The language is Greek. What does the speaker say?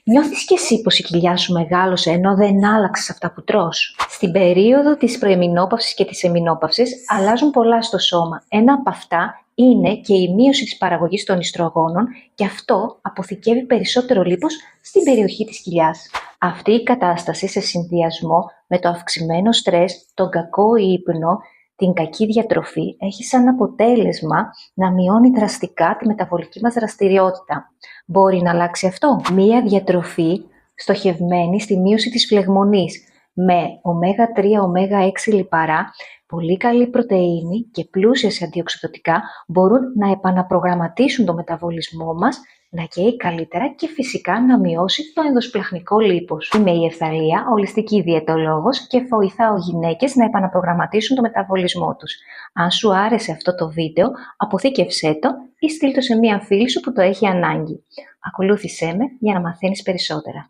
Νιώθεις κι εσύ πως η κοιλιά σου μεγάλωσε ενώ δεν άλλαξες αυτά που τρως? Στην περίοδο της προεμεινόπαυσης και της εμεινόπαυσης αλλάζουν πολλά στο σώμα. Ένα από αυτά είναι και η μείωση της παραγωγής των ιστρογόνων και αυτό αποθηκεύει περισσότερο λίπος στην περιοχή της κοιλιάς. Αυτή η κατάσταση σε συνδυασμό με το αυξημένο στρες, τον κακό ύπνο, την κακή διατροφή έχει σαν αποτέλεσμα να μειώνει δραστικά τη μεταβολική μας δραστηριότητα. Μπορεί να αλλάξει αυτό? Μία διατροφή στοχευμένη στη μείωση της φλεγμονής με ω3, ω6 λιπαρά, πολύ καλή πρωτεΐνη και πλούσια σε αντιοξυδοτικά μπορούν να επαναπρογραμματίσουν το μεταβολισμό μας, να καίει καλύτερα και φυσικά να μειώσει το ενδοσπλαχνικό λίπος. Είμαι η Ευθαλία, ολιστική διαιτολόγος και βοηθάω γυναίκες να επαναπρογραμματίσουν το μεταβολισμό τους. Αν σου άρεσε αυτό το βίντεο, αποθήκευσέ το ή στείλ το σε μία φίλη σου που το έχει ανάγκη. Ακολούθησέ με για να μαθαίνεις περισσότερα.